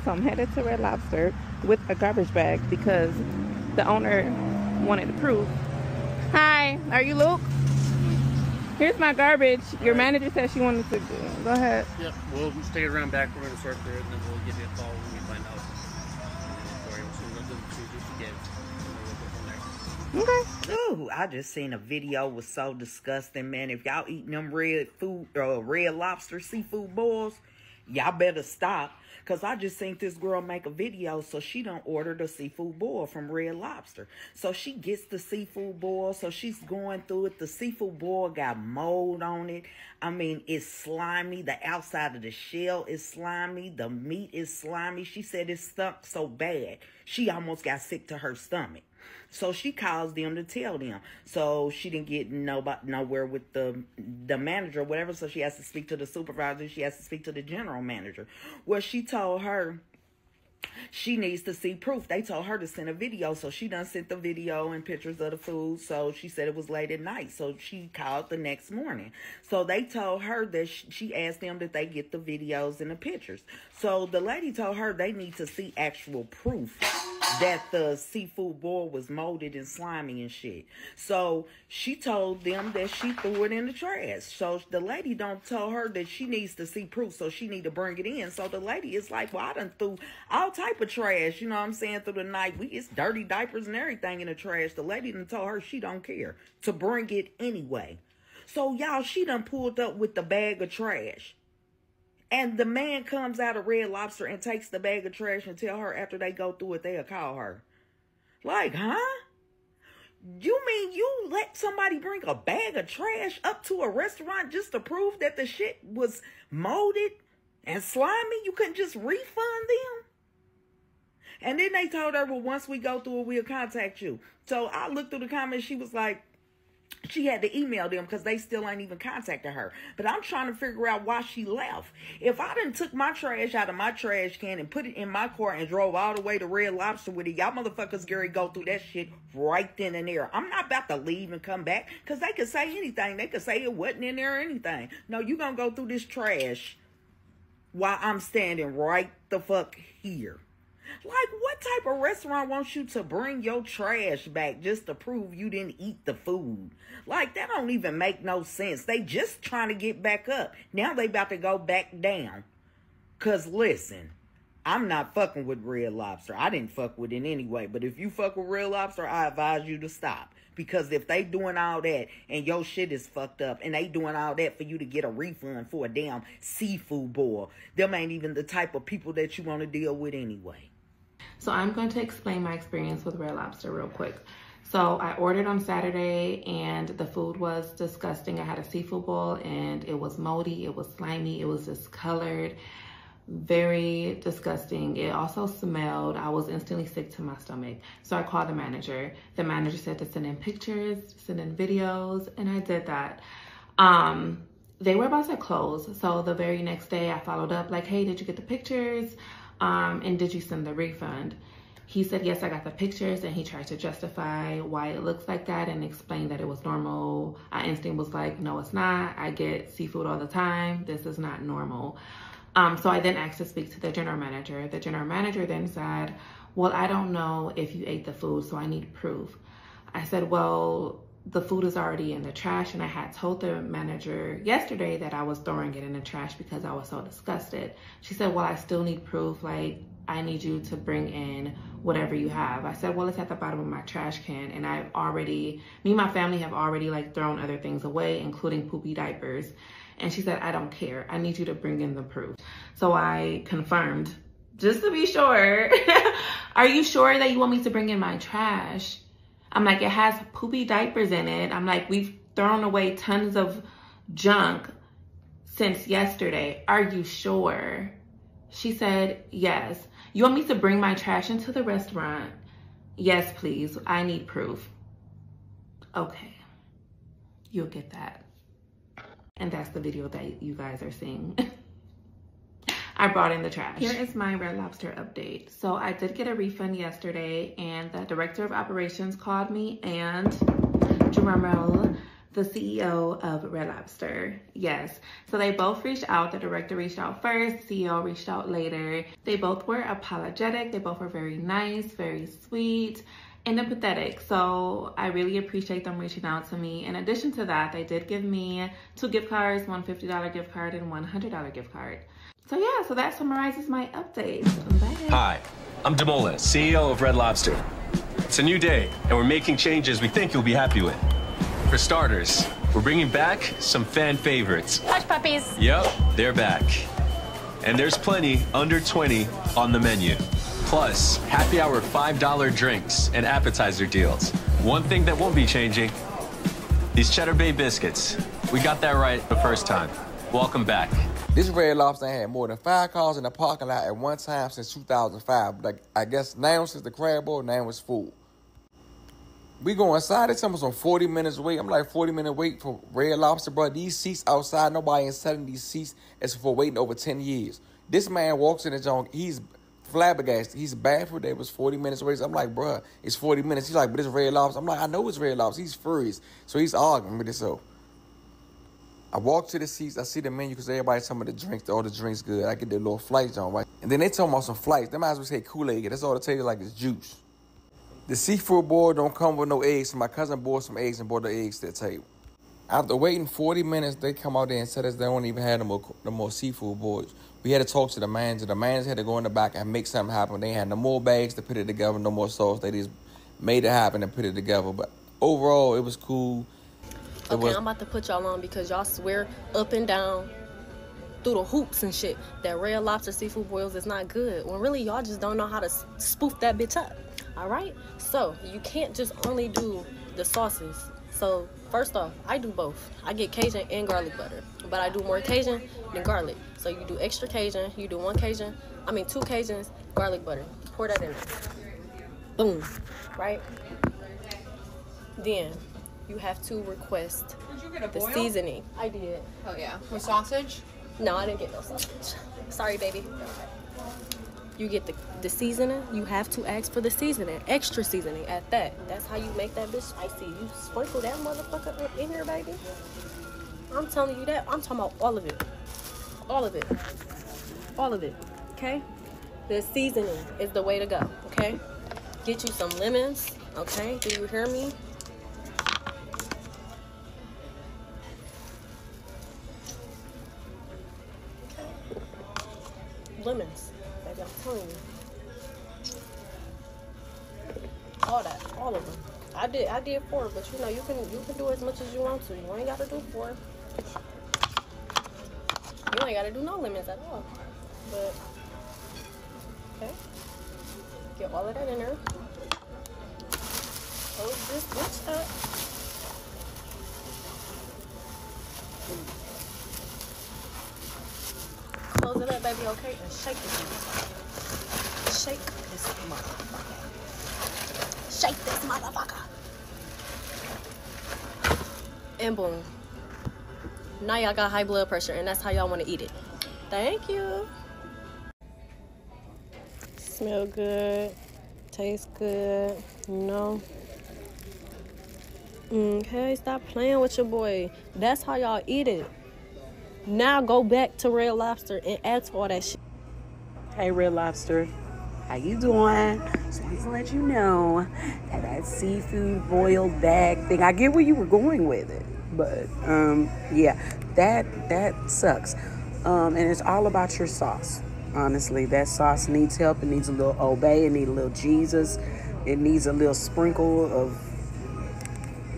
So I'm headed to Red Lobster with a garbage bag because the owner wanted the proof. Hi, are you Luke? Here's my garbage. Your manager said she wanted to go ahead. Yep, we'll take it around back. We're going to sort through it, and then we'll give you a call when we find out. Okay. Ooh, I just seen a video was so disgusting, man. If y'all eating them red lobster seafood boils, y'all better stop. Because I just seen this girl make a video, so she done ordered a seafood boil from Red Lobster. So she gets the seafood boil, so she's going through it. The seafood boil got mold on it. I mean, it's slimy. The outside of the shell is slimy. The meat is slimy. She said it stunk so bad, she almost got sick to her stomach. So she calls them to tell them. So she didn't get nowhere with the manager or whatever. So she has to speak to the supervisor. She has to speak to the general manager. Well, she told her she needs to see proof. They told her to send a video. So she done sent the video and pictures of the food. So she said it was late at night. So she called the next morning. So they told her that she asked them that they get the videos and the pictures. So the lady told her they need to see actual proof that the seafood boil was molded and slimy and shit. So she told them that she threw it in the trash. So the lady don't tell her that she needs to see proof, so she need to bring it in. So the lady is like, well, I done threw all type of trash, you know what I'm saying, through the night. It's dirty diapers and everything in the trash. The lady done told her she don't care to bring it anyway. So y'all, she done pulled up with the bag of trash. And the man comes out of Red Lobster and takes the bag of trash and tell her after they go through it, they'll call her. Like, huh? You mean you let somebody bring a bag of trash up to a restaurant just to prove that the shit was molded and slimy? You couldn't just refund them? And then they told her, well, once we go through it, we'll contact you. So I looked through the comments. She was like, she had to email them because they still ain't even contacted her. But I'm trying to figure out why she left. If I done took my trash out of my trash can and put it in my car and drove all the way to Red Lobster with it, y'all motherfuckers Gary go through that shit right then and there. I'm not about to leave and come back because they could say anything. They could say it wasn't in there or anything. No, you gonna go through this trash while I'm standing right the fuck here. Like, what type of restaurant wants you to bring your trash back just to prove you didn't eat the food? Like, that don't even make no sense. They just trying to get back up. Now they about to go back down. Because, listen, I'm not fucking with Red Lobster. I didn't fuck with it anyway. But if you fuck with Red Lobster, I advise you to stop. Because if they doing all that and your shit is fucked up and they doing all that for you to get a refund for a damn seafood boil, them ain't even the type of people that you want to deal with anyway. So I'm going to explain my experience with Red Lobster real quick. So I ordered on Saturday and the food was disgusting. I had a seafood bowl and it was moldy, it was slimy, it was discolored, very disgusting. It also smelled. I was instantly sick to my stomach. So I called the manager. The manager said to send in pictures, send in videos, and I did that. They were about to close. So the very next day I followed up like, hey, did you get the pictures? And did you send the refund? He said, yes, I got the pictures, and he tried to justify why it looks like that and explain that it was normal. My instinct was like, no, it's not. I get seafood all the time. This is not normal. So I then asked to speak to the general manager. The general manager then said, well, I don't know if you ate the food, so I need proof. I said, well, the food is already in the trash, and I had told the manager yesterday that I was throwing it in the trash because I was so disgusted. She said, well, I still need proof. Like, I need you to bring in whatever you have. I said, well, it's at the bottom of my trash can, and me and my family have already like thrown other things away, including poopy diapers. And she said, I don't care. I need you to bring in the proof. So I confirmed, just to be sure, are you sure that you want me to bring in my trash? I'm like, it has poopy diapers in it. I'm like, we've thrown away tons of junk since yesterday. Are you sure? She said, yes. You want me to bring my trash into the restaurant? Yes, please. I need proof. Okay. You'll get that. And that's the video that you guys are seeing. I brought in the trash. Here is my Red Lobster update. So I did get a refund yesterday, and the director of operations called me, and drumroll, the CEO of Red Lobster. Yes. So they both reached out. The director reached out first. The CEO reached out later. They both were apologetic. They both were very nice, very sweet, and empathetic. So I really appreciate them reaching out to me. In addition to that, they did give me 2 gift cards, one $50 gift card and one $100 gift card. So yeah, so that summarizes my update. Bye. Hi, I'm Demola, CEO of Red Lobster. It's a new day, and we're making changes we think you'll be happy with. For starters, we're bringing back some fan favorites. Hush puppies. Yep, they're back. And there's plenty under 20 on the menu. Plus, happy hour $5 drinks and appetizer deals. One thing that won't be changing, these Cheddar Bay biscuits. We got that right the first time. Welcome back. This Red Lobster had more than 5 cars in the parking lot at one time since 2005. Like, I guess now since the crab bowl, now it's full. We go inside, it's almost on 40 minutes wait. I'm like, 40-minute wait for Red Lobster, bro. These seats outside, nobody is selling these seats except for waiting over 10 years. This man walks in the joint, he's flabbergasted. He's baffled that it was 40 minutes wait. I'm like, bro, it's 40 minutes. He's like, but it's Red Lobster. I'm like, I know it's Red Lobster. He's furious. So he's arguing with himself. I walk to the seats. I see the menu because everybody's telling me the drinks. All the drinks good. I get the little flights on, right? And then they talking about some flights. They might as well say Kool-Aid. That's all they tell you, like it's juice. The seafood board don't come with no eggs. So my cousin bought some eggs and brought the eggs to the table. After waiting 40 minutes, they come out there and said us they don't even have no more seafood boards. We had to talk to the manager. The manager had to go in the back and make something happen. They had no more bags to put it together, no more sauce. They just made it happen and put it together. But overall, it was cool. Okay, I'm about to put y'all on because y'all swear up and down through the hoops and shit that Red Lobster seafood boils is not good. When really y'all just don't know how to spoof that bitch up. All right? So you can't just only do the sauces. So first off, I do both. I get Cajun and garlic butter, but I do more Cajun than garlic. So you do extra Cajun, you do 2 Cajuns, garlic butter. Pour that in there. Boom. Right? Then you have to request the seasoning. I did. Oh yeah. With sausage? No, I didn't get no sausage. Sorry, baby. You get the seasoning. You have to ask for the seasoning. Extra seasoning at that. That's how you make that bitch spicy. You sprinkle that motherfucker up in here, baby. I'm telling you that. I'm talking about all of it. All of it. All of it. Okay? The seasoning is the way to go. Okay? Get you some lemons. Okay? Do you hear me? Lemons, baby, I'm telling you. All of them. I did 4, but you know you can do as much as you want to. You ain't gotta do 4. You ain't gotta do no lemons at all. But okay, get all of that in there. Hold this bitch up. Close it up, baby, okay? And shake this motherfucker. Shake this motherfucker. Shake this motherfucker. And boom. Now y'all got high blood pressure, and that's how y'all want to eat it. Thank you. Smell good. Taste good. You know. Okay, stop playing with your boy. That's how y'all eat it. Now go back to Red Lobster and ask for all that shit. Hey, Red Lobster. How you doing? Just wanted to let you know that seafood boiled bag thing, I get where you were going with it. But, yeah, that sucks. And it's all about your sauce. Honestly, that sauce needs help. It needs a little obey. It needs a little Jesus. It needs a little sprinkle of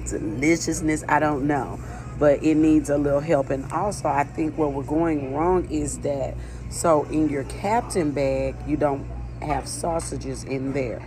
deliciousness. I don't know. But it needs a little help. And also, I think where we're going wrong is that, so in your Captain bag, you don't have sausages in there.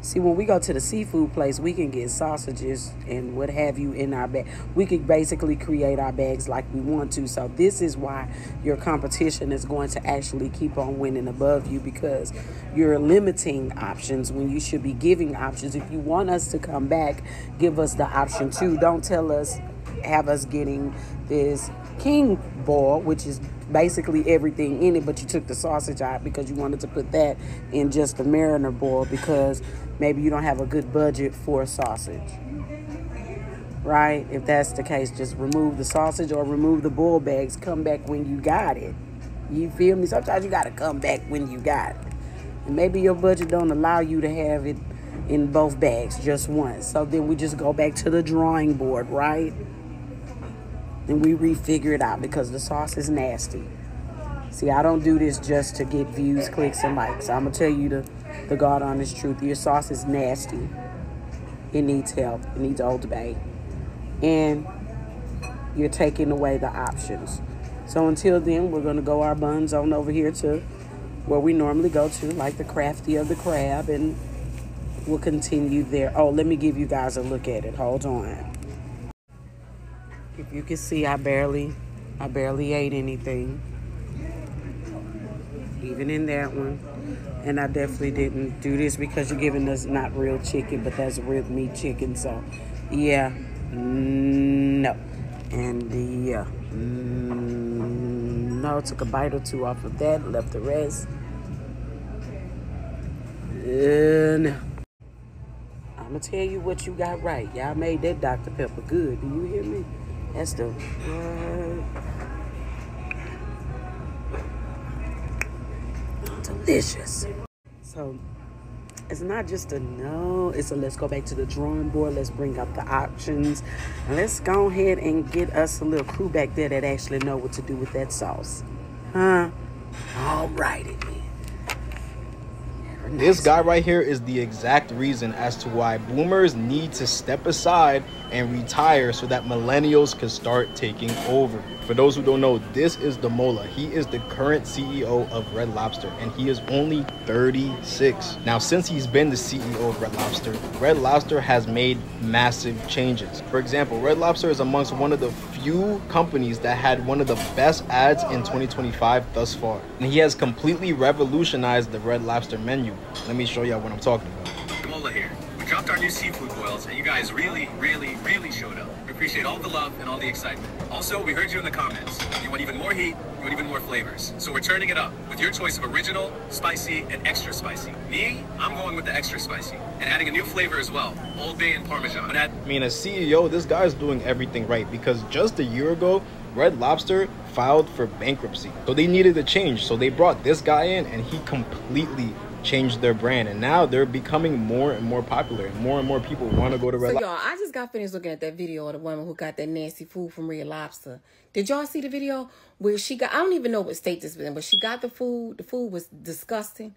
See, when we go to the seafood place, we can get sausages and what have you in our bag. We could basically create our bags like we want to. So this is why your competition is going to actually keep on winning above you, because you're limiting options when you should be giving options. If you want us to come back, give us the option too. Don't tell us, have us getting this king boil, which is basically everything in it, but you took the sausage out because you wanted to put that in just the mariner boil because maybe you don't have a good budget for sausage. right? If that's the case, just remove the sausage or remove the boiled bags. Come back when you got it. You feel me? Sometimes you got to come back when you got it. And maybe your budget don't allow you to have it in both bags, just once. So then we just go back to the drawing board, right? And we refigure it out because the sauce is nasty. See, I don't do this just to get views, clicks, and likes. I'm going to tell you the God honest truth. Your sauce is nasty. It needs help. It needs Old Bay. And you're taking away the options. So until then, we're going to go our buns on over here to where we normally go to, like the Crafty of the Crab, and we'll continue there. Oh, let me give you guys a look at it. Hold on. If you can see, I barely ate anything, even in that one. And I definitely didn't do this because you're giving us not real chicken, but that's real meat chicken. So, yeah, no. And yeah, no, took a bite or two off of that, left the rest. No. I'm going to tell you what you got right. Y'all made that Dr. Pepper good. Do you hear me? That's the delicious. So it's not just a no, it's a let's go back to the drawing board. Let's bring up the options. And let's go ahead and get us a little crew back there that actually know what to do with that sauce. Huh? All righty, man. This guy right here is the exact reason as to why boomers need to step aside and retire so that millennials can start taking over. For those who don't know, this is the Mola. He is the current CEO of Red Lobster, and he is only 36. Now, since he's been the CEO of Red Lobster has made massive changes. For example, Red Lobster is amongst one of the few companies that had one of the best ads in 2025 thus far. And he has completely revolutionized the Red Lobster menu. Let me show y'all what I'm talking about. Mola here. We dropped our new seafood boils, and you guys really showed up. We appreciate all the love and all the excitement. Also, we heard you in the comments. You want even more heat, you want even more flavors. So we're turning it up with your choice of original, spicy, and extra spicy. Me, I'm going with the extra spicy and adding a new flavor as well, Old Bay and Parmesan. I mean, as CEO, this guy's doing everything right because just a year ago, Red Lobster filed for bankruptcy. So they needed a change. So they brought this guy in and he completely changed their brand, and now they're becoming more and more popular, and more people want to go to Red Lobster. So y'all, I just got finished looking at that video of the woman who got that nasty food from Red Lobster. Did y'all see the video where she got, I don't even know what state this was in, but she got the food was disgusting.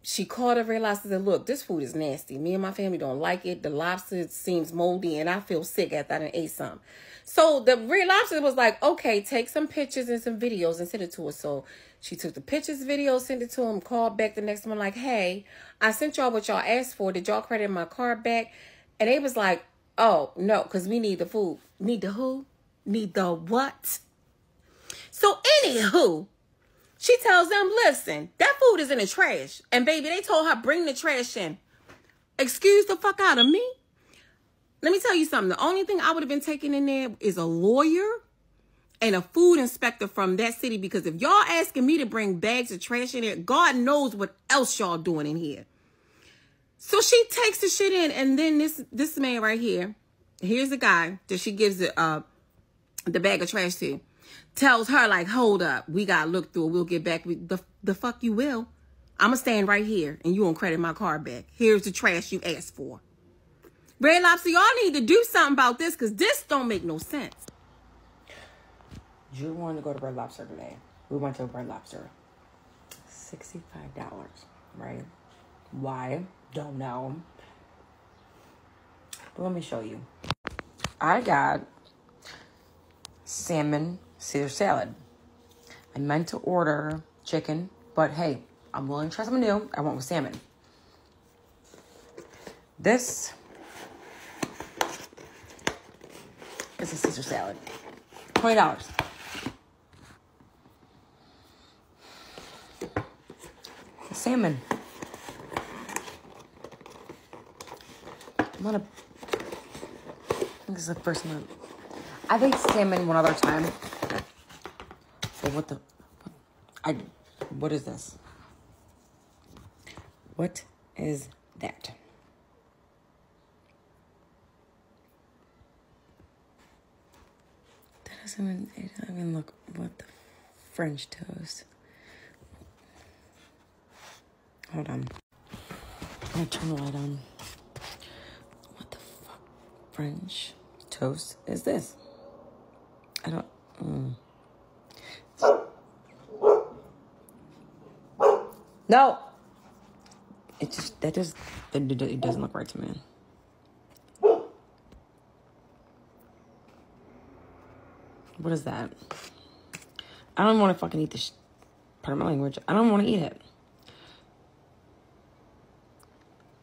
She called up Red Lobster and said, look, this food is nasty. Me and my family don't like it. The lobster seems moldy and I feel sick after I done ate some. So the Red Lobster was like, okay, take some pictures and some videos and send it to us. So she took the pictures, videos, sent it to him, called back the next one like, hey, I sent y'all what y'all asked for. Did y'all credit my card back? And they was like, oh, no, because we need the food. Need the who? Need the what? So anywho, she tells them, listen, that food is in the trash. And baby, they told her, bring the trash in. Excuse the fuck out of me? Let me tell you something. The only thing I would have been taking in there is a lawyer and a food inspector from that city, because if y'all asking me to bring bags of trash in there, God knows what else y'all doing in here. So she takes the shit in, and then this man right here, here's the guy that she gives the bag of trash to, tells her like, hold up, we gotta look through it, we'll get back. The fuck you will. I'm gonna stand right here and you won't credit my card back. Here's the trash you asked for. Red Lobster, y'all need to do something about this, because this don't make no sense. You wanted to go to Red Lobster today. We went to Red Lobster. $65, right? Why? Don't know. But let me show you. I got salmon Caesar salad. I meant to order chicken, but hey, I'm willing to try something new. I went with salmon. This is a Caesar salad. $20. Salmon. I think this is the first one. I've ate salmon one other time. But what is this? What is that? doesn't even look. What the French toast? Hold on. I'm gonna turn the light on. What the fuck? French toast is this? I don't. No. It just it doesn't look right to me. What is that? I don't want to fucking eat this. Pardon my language. I don't want to eat it.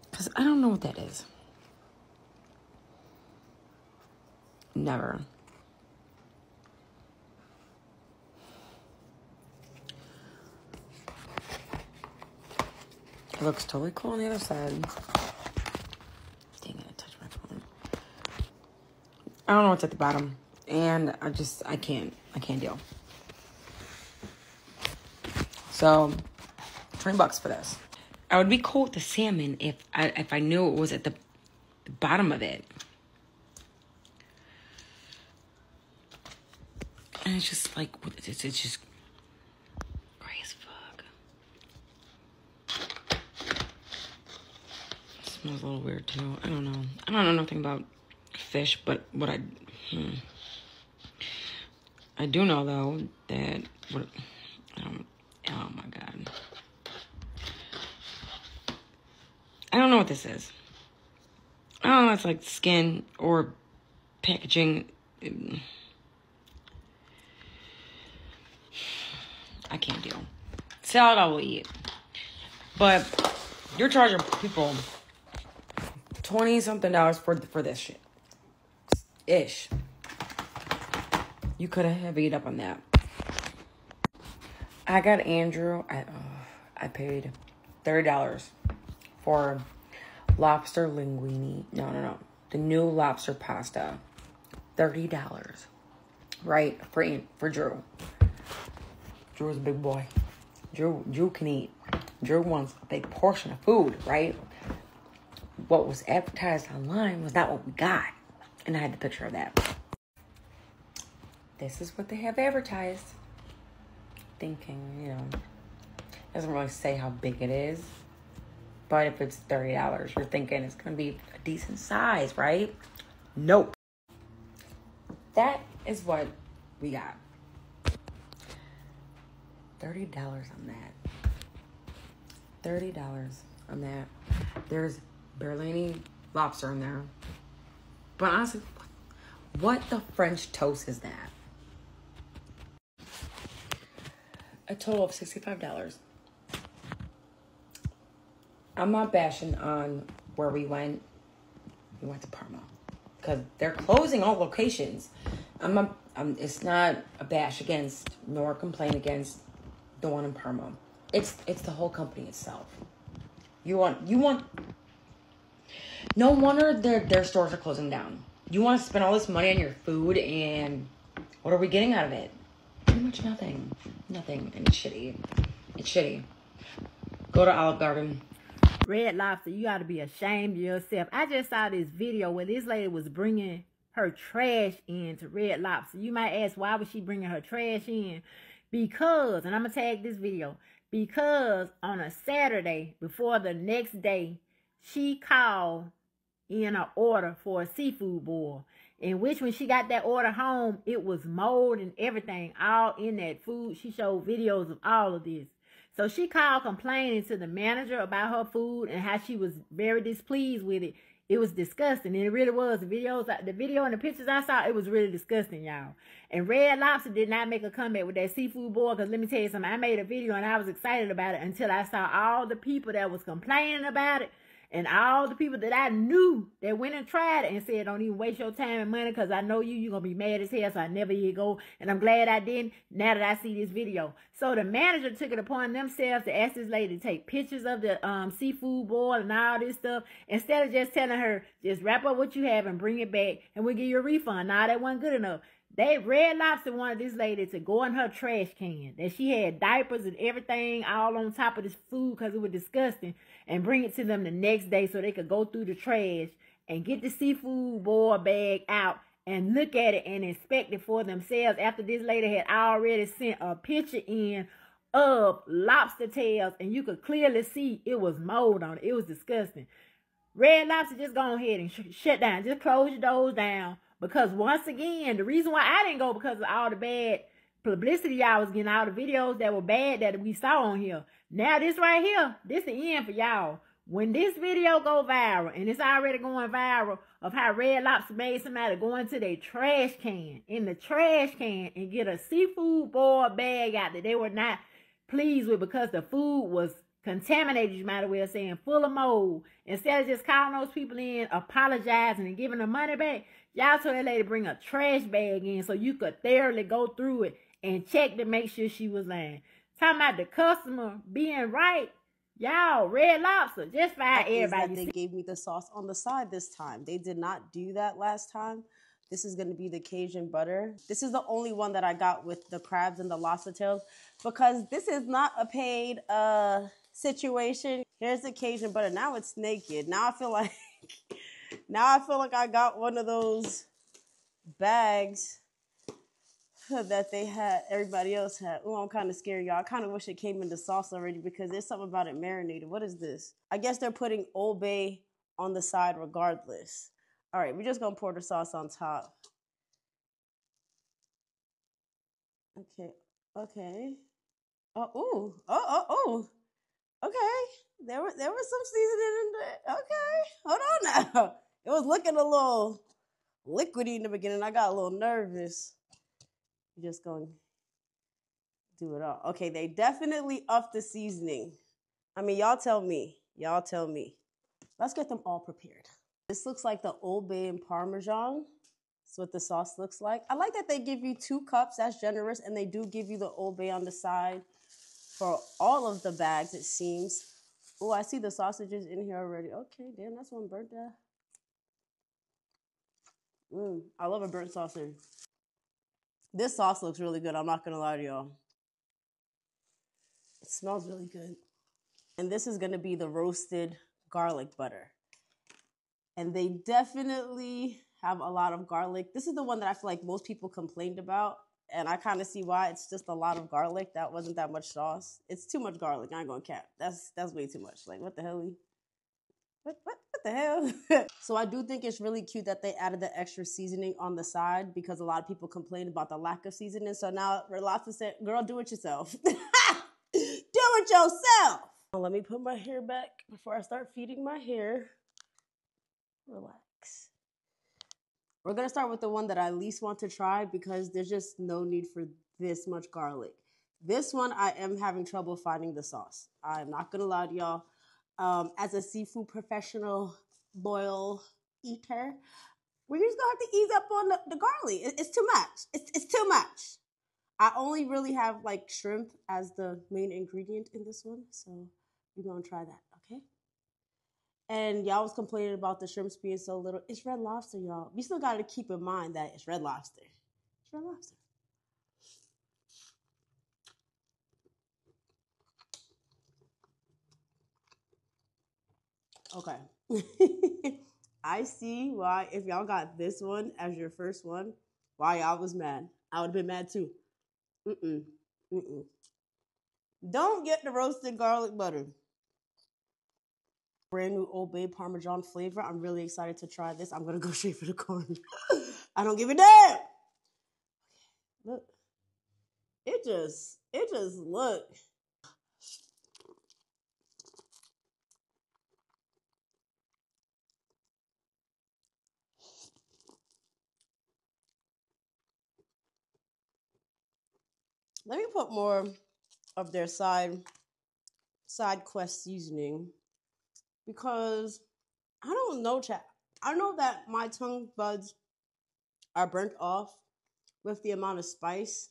Because I don't know what that is. Never. It looks totally cool on the other side. Dang it, I touched my phone. I don't know what's at the bottom. And I can't deal. So, $20 for this. I would be cool with the salmon if I knew it was at the bottom of it. And it's just like, it's just gray as fuck. It smells a little weird too. I don't know. I don't know nothing about fish, but what I do know though that oh my god. I don't know what this is. I don't know, it's like skin or packaging. I can't deal. Salad I will eat. But you're charging people $20-something for this shit. Ish. You could have eat up on that. I got Andrew. I paid $30 for lobster linguine. No. The new lobster pasta. $30. Right? For Drew. Drew's a big boy. Drew can eat. Drew wants a big portion of food, right? What was advertised online was not what we got. And I had the picture of that. This is what they have advertised. Thinking, doesn't really say how big it is. But if it's $30, you're thinking it's going to be a decent size, right? Nope. That is what we got. $30 on that. $30 on that. There's barely any lobster in there. But honestly, what the French toast is that? A total of $65. I'm not bashing on where we went. We went to Parma. Because they're closing all locations. It's not a bash against nor a complaint against the one in Parma. It's the whole company itself. You want no wonder their stores are closing down. You want to spend all this money on your food, and what are we getting out of it? Pretty much nothing. Nothing. And it's shitty. It's shitty. Go to Olive Garden. Red Lobster, you got to be ashamed of yourself. I just saw this video where this lady was bringing her trash in to Red Lobster. You might ask, why was she bringing her trash in? Because, and I'm going to tag this video, because on a Saturday before the next day, she called in an order for a seafood boil, in which when she got that order home, it was mold and everything all in that food. She showed videos of all of this. So she called complaining to the manager about her food and how she was very displeased with it. It was disgusting, and it really was. The video and the pictures I saw, it was really disgusting, y'all. And Red Lobster did not make a comeback with that seafood boil, because let me tell you something. I made a video, and I was excited about it until I saw all the people that was complaining about it, and all the people that I knew that went and tried it and said, don't even waste your time and money, because I know you're going to be mad as hell, so I never even go. And I'm glad I didn't, now that I see this video. So the manager took it upon themselves to ask this lady to take pictures of the seafood boil and all this stuff, instead of just telling her, just wrap up what you have and bring it back, and we'll give you a refund. Nah, that wasn't good enough. Red Lobster wanted this lady to go in her trash can, that she had diapers and everything all on top of this food because it was disgusting, and bring it to them the next day so they could go through the trash and get the seafood boil bag out and look at it and inspect it for themselves after this lady had already sent a picture in of lobster tails, and you could clearly see it was mold on it. It was disgusting. Red Lobster, just go ahead and shut down. Just close your doors down. Because once again, the reason why I didn't go because of all the bad publicity y'all was getting, all the videos that were bad that we saw on here. Now this right here, this the end for y'all. When this video go viral, and it's already going viral, of how Red Lobster made somebody go into their trash can, in the trash can, and get a seafood boil bag out that they were not pleased with because the food was contaminated, you might as well saying, full of mold. Instead of just calling those people in, apologizing and giving them money back, y'all told that lady bring a trash bag in so you could thoroughly go through it and check to make sure she was lying. Talking about the customer being right, y'all, Red Lobster, just fire everybody. They gave me the sauce on the side this time. They did not do that last time. This is going to be the Cajun butter. This is the only one that I got with the crabs and the lobster tails because this is not a paid situation. Here's the Cajun butter. Now it's naked. Now I feel like I got one of those bags that they had, everybody else had. Oh, I'm kind of scared, y'all. I kind of wish it came in the sauce already because there's something about it marinated. What is this? I guess they're putting Old Bay on the side regardless. All right, we're just gonna pour the sauce on top. Okay. Oh. Okay. There was some seasoning in there. Okay, hold on now. It was looking a little liquidy in the beginning. I got a little nervous. You're just gonna do it all. Okay, they definitely upped the seasoning. I mean, y'all tell me. Let's get them all prepared. This looks like the Old Bay and Parmesan. That's what the sauce looks like. I like that they give you 2 cups. That's generous. And they do give you the Old Bay on the side for all of the bags, it seems. Oh, I see the sausages in here already. Okay, damn, that's one burnt there. I love a burnt sausage. This sauce looks really good. I'm not going to lie to y'all. It smells really good. And this is going to be the roasted garlic butter. And they definitely have a lot of garlic. This is the one that I feel like most people complained about. And I kind of see why. It's just a lot of garlic. That wasn't that much sauce. It's too much garlic. I ain't gonna cap. That's way too much. Like, what the hell? What the hell? So I do think it's really cute that they added the extra seasoning on the side because a lot of people complained about the lack of seasoning. So now Red Lobster said, girl, do it yourself. Do it yourself. Let me put my hair back before I start feeding my hair. Relax. We're going to start with the one that I least want to try because there's just no need for this much garlic. This one, I am having trouble finding the sauce. I'm not going to lie to y'all. As a seafood professional boil eater, we're just going to have to ease up on the garlic. It's too much. It's too much. I only really have like shrimp as the main ingredient in this one. So we're going to try that, okay? And y'all was complaining about the shrimps being so little. It's Red Lobster, y'all. We still got to keep in mind that it's Red Lobster. It's Red Lobster. Okay. I see why, if y'all got this one as your first one, why y'all was mad. I would have been mad too. Don't get the roasted garlic butter. Brand new Old Bay Parmesan flavor. I'm really excited to try this. I'm going to go straight for the corn. I don't give a damn. Look. It just look. Let me put more of their side quest seasoning because I don't know, chat. I know that my tongue buds are burnt off with the amount of spice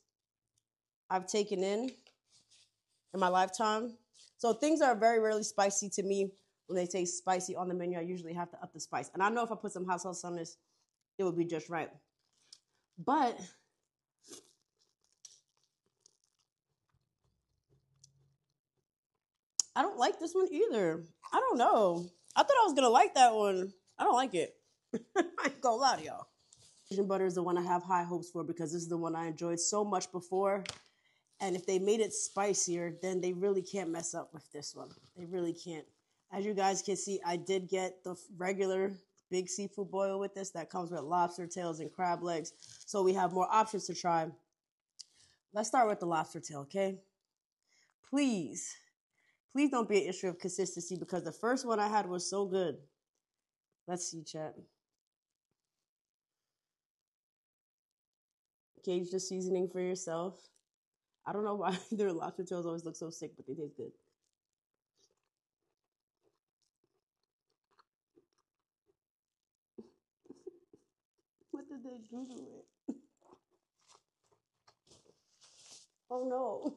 I've taken in my lifetime. So things are very rarely spicy to me. When they say spicy on the menu, I usually have to up the spice. And I know if I put some hot sauce on this, it would be just right. But I don't like this one either. I don't know. I thought I was going to like that one. I don't like it. I ain't gonna lie to y'all. butter is the one I have high hopes for because this is the one I enjoyed so much before. And if they made it spicier, then they really can't mess up with this one. They really can't. As you guys can see, I did get the regular big seafood boil with this that comes with lobster tails and crab legs. So we have more options to try. Let's start with the lobster tail, okay? Please don't be an issue of consistency because the first one I had was so good. Let's see, chat. Gauge the seasoning for yourself. I don't know why their lobster tails always look so sick, but they taste good. What did they do to it? Oh no.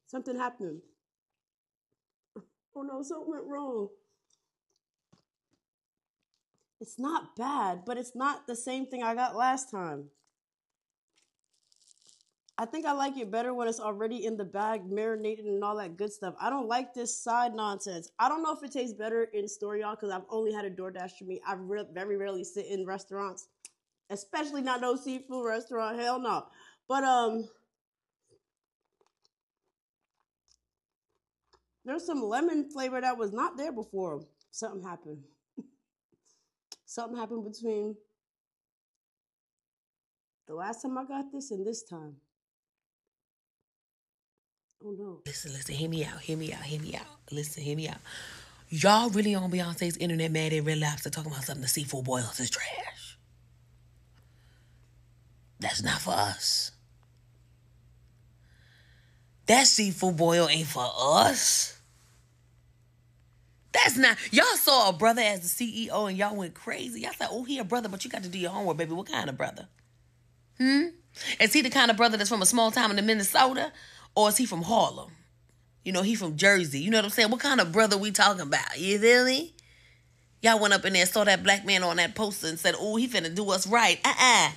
Something happened. Oh no, something went wrong. It's not bad, but it's not the same thing I got last time. I think I like it better when it's already in the bag, marinated and all that good stuff. I don't like this side nonsense. I don't know if it tastes better in store, y'all, because I've only had a DoorDash for me. I very rarely sit in restaurants, especially not no seafood restaurant. Hell no. But there's some lemon flavor that was not there before. Something happened. Something happened between the last time I got this and this time. Oh no. Listen, hear me out. Listen, hear me out. Y'all really on Beyonce's internet mad at Red Lobster talking about something the seafood boils is trash. That's not for us. That seafood boil ain't for us. That's not. Y'all saw a brother as the CEO and y'all went crazy. Y'all said, oh, he a brother, but you got to do your homework, baby. What kind of brother? Is he the kind of brother that's from a small town in Minnesota? Or is he from Harlem? You know, he from Jersey. You know what I'm saying? What kind of brother we talking about? You feel me? Y'all went up in there, saw that black man on that poster and said, oh, he finna do us right. That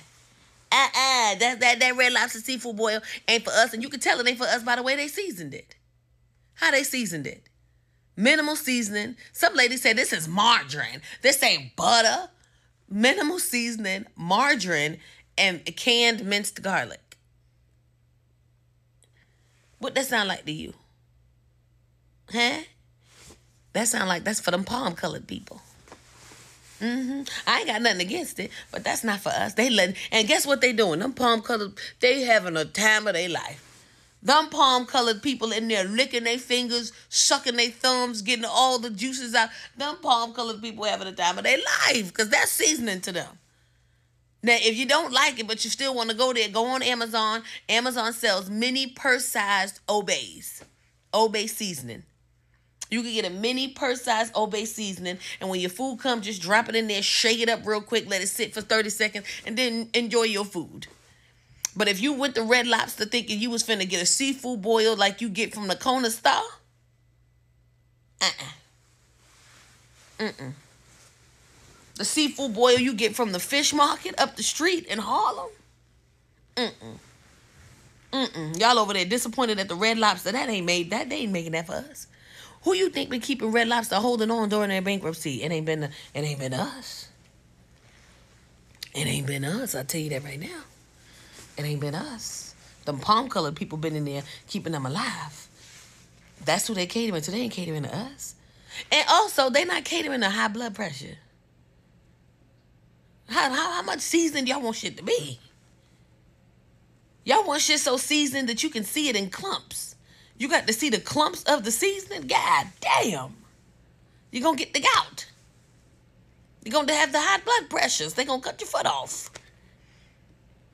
Red Lobster seafood boil ain't for us. And you can tell it ain't for us by the way they seasoned it. How they seasoned it. Minimal seasoning. Some lady said this is margarine. This ain't butter. Minimal seasoning, margarine, and canned minced garlic. What that sound like to you? Huh? That sound like that's for them palm-colored people. I ain't got nothing against it, but that's not for us. And guess what they doing? Them palm-colored, they having a time of their life. Them palm-colored people in there licking their fingers, sucking their thumbs, getting all the juices out. Them palm-colored people having a time of their life because that's seasoning to them. Now, if you don't like it, but you still want to go there, go on Amazon. Amazon sells mini purse-sized Obeys. Obey seasoning. You can get a mini purse-sized Obey seasoning, and when your food comes, just drop it in there, shake it up real quick, let it sit for 30 seconds, and then enjoy your food. But if you went to Red Lobster thinking you was finna get a seafood boil like you get from the Kona Star, the seafood boil you get from the fish market up the street in Harlem, y'all over there disappointed at the Red Lobster. They ain't making that for us. Who you think been keeping Red Lobster holding on during their bankruptcy? It ain't been us. It ain't been us. I tell you that right now. It ain't been us. Them palm-colored people been in there keeping them alive. That's who they catering to. They ain't catering to us. And also, they not catering to high blood pressure. How much seasoned y'all want shit to be? Y'all want shit so seasoned that you can see it in clumps. You got to see the clumps of the seasoning? God damn. You're going to get the gout. You're going to have the high blood pressures. They're going to cut your foot off.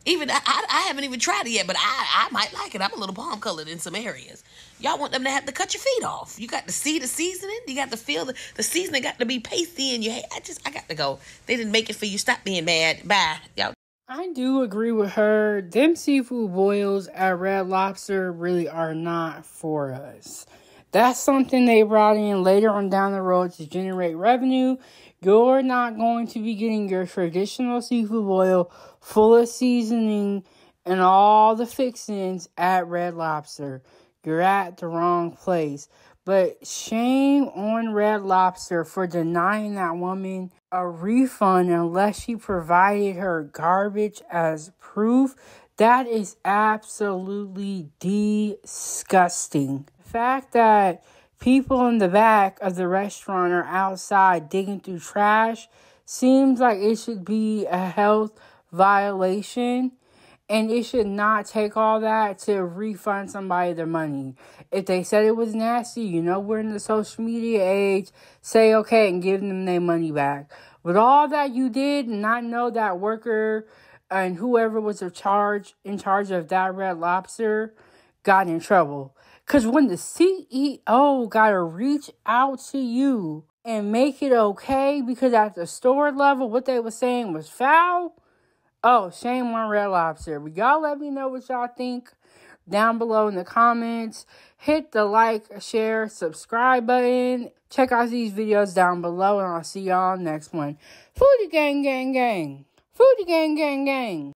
Even I haven't even tried it yet, but I might like it. I'm a little palm colored in some areas. Y'all want them to have to cut your feet off. You got to see the seasoning. You got to feel the seasoning got to be pasty in your head. I got to go. They didn't make it for you. Stop being mad. Bye. Y'all. I do agree with her. Them seafood boils at Red Lobster really are not for us. That's something they brought in later on down the road to generate revenue. You're not going to be getting your traditional seafood boil full of seasoning and all the fixings at Red Lobster. You're at the wrong place. But shame on Red Lobster for denying that woman a refund unless she provided her garbage as proof. That is absolutely disgusting. The fact that people in the back of the restaurant are outside digging through trash seems like it should be a health violation. And it should not take all that to refund somebody their money. If they said it was nasty, you know, we're in the social media age, say okay and give them their money back. But all that you did and not know that worker and whoever was in charge of that Red Lobster got in trouble. Because when the CEO got to reach out to you and make it okay because at the store level, what they were saying was foul. Oh, shame on Red Lobster. But y'all let me know what y'all think down below in the comments. Hit the like, share, subscribe button. Check out these videos down below, and I'll see y'all next one. Foodie gang, gang, gang. Foodie gang, gang, gang.